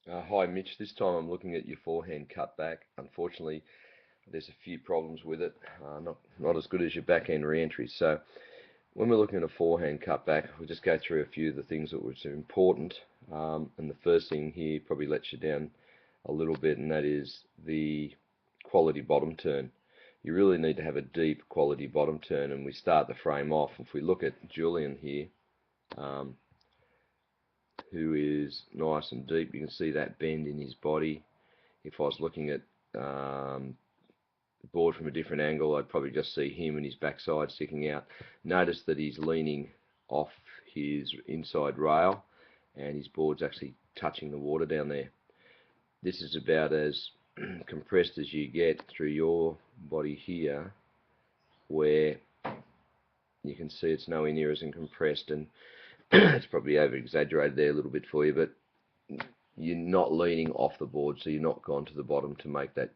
Hi Mitch, this time I'm looking at your forehand cutback. Unfortunately, there's a few problems with it, not as good as your backhand re-entry. So when we're looking at a forehand cutback, we'll just go through a few of the things that were important. And the first thing here probably lets you down a little bit, and that is the quality bottom turn. You really need to have a deep quality bottom turn, and we start the frame off. If we look at Julian here, um, who is nice and deep, you can see that bend in his body. If I was looking at the board from a different angle, I'd probably just see him and his backside sticking out. Notice that he's leaning off his inside rail and his board's actually touching the water down there. This is about as compressed as you get through your body here, where you can see it's nowhere near as compressed, and it's probably over exaggerated there a little bit for you, but you're not leaning off the board, so you're not gone to the bottom to make that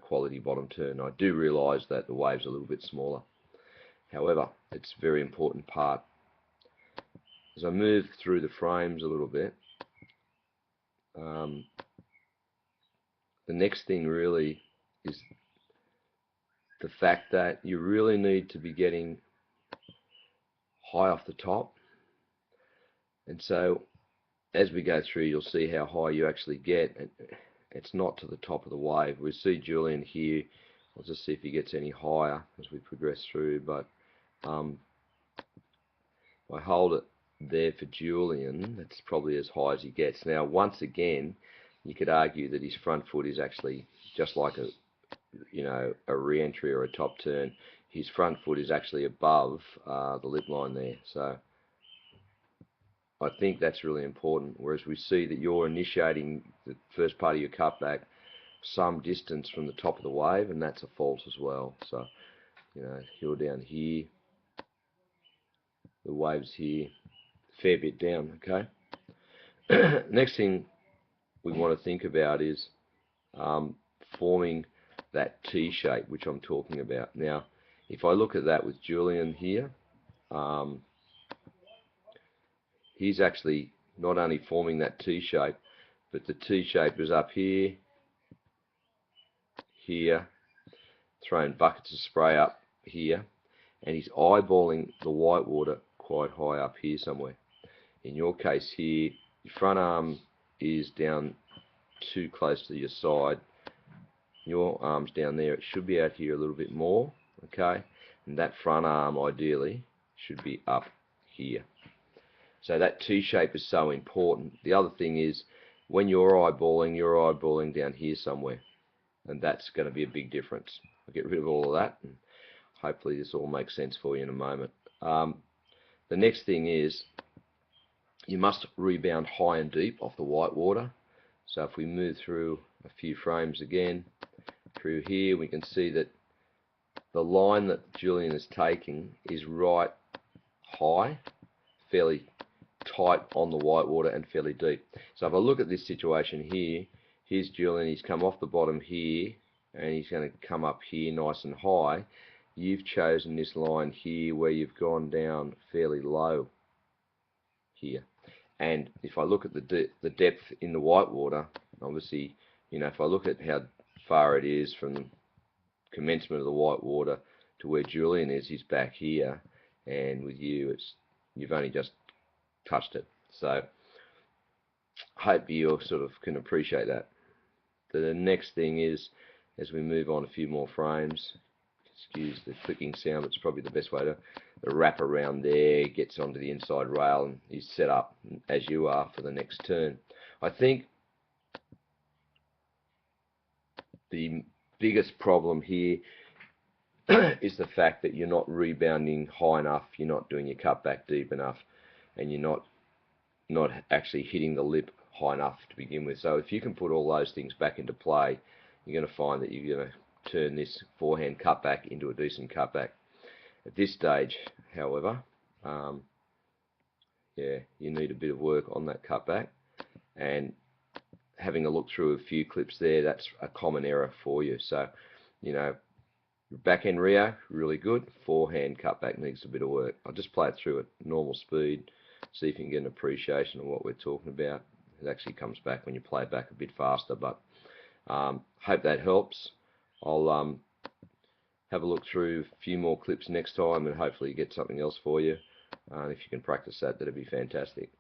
quality bottom turn. I do realise that the wave's a little bit smaller. However, it's a very important part. As I move through the frames a little bit, the next thing really is the fact that you really need to be getting high off the top. And so as we go through, you'll see how high you actually get. It's not to the top of the wave. We see Julian here. I'll just see if he gets any higher as we progress through, but I hold it there for Julian. That's probably as high as he gets. Now, once again, you could argue that his front foot is actually just like a re-entry or a top turn. His front foot is actually above the lip line there. So I think that's really important. Whereas we see that you're initiating the first part of your cutback some distance from the top of the wave, and that's a fault as well. So, you're down here, the wave's here, a fair bit down, okay? Next thing we want to think about is forming that T shape, which I'm talking about. Now, if I look at that with Julian here, he's actually not only forming that T shape, but the T shape is up here, here, throwing buckets of spray up here, and he's eyeballing the white water quite high up here somewhere. In your case here, your front arm is down too close to your side. Your arm's down there. It should be out here a little bit more, okay? And that front arm, ideally, should be up here. So that T shape is so important. The other thing is, when you're eyeballing down here somewhere. And that's going to be a big difference. I'll get rid of all of that, and hopefully this all makes sense for you in a moment. The next thing is, you must rebound high and deep off the white water. So if we move through a few frames again, through here, we can see that the line that Julian is taking is right high, fairly tight on the white water and fairly deep. So if I look at this situation here, here's Julian, he's come off the bottom here, and he's going to come up here nice and high. You've chosen this line here where you've gone down fairly low here. And if I look at the depth in the white water, obviously, if I look at how far it is from the commencement of the white water to where Julian is, he's back here, and with you, you've only just touched it. So I hope you sort of can appreciate that. The next thing is, as we move on a few more frames, excuse the clicking sound, it's probably the best way to wrap around there, gets onto the inside rail, and he's set up as you are for the next turn. I think the biggest problem here is the fact that you're not rebounding high enough, you're not doing your cutback deep enough, and you're not actually hitting the lip high enough to begin with. So if you can put all those things back into play, you're going to find that you're going to turn this forehand cutback into a decent cutback. At this stage, however, you need a bit of work on that cutback, and having a look through a few clips there, that's a common error for you. So, backhand Rio, really good. Forehand cutback needs a bit of work. I'll just play it through at normal speed, see if you can get an appreciation of what we're talking about. It actually comes back when you play it back a bit faster. But hope that helps. I'll have a look through a few more clips next time and hopefully get something else for you. If you can practice that, that'd be fantastic.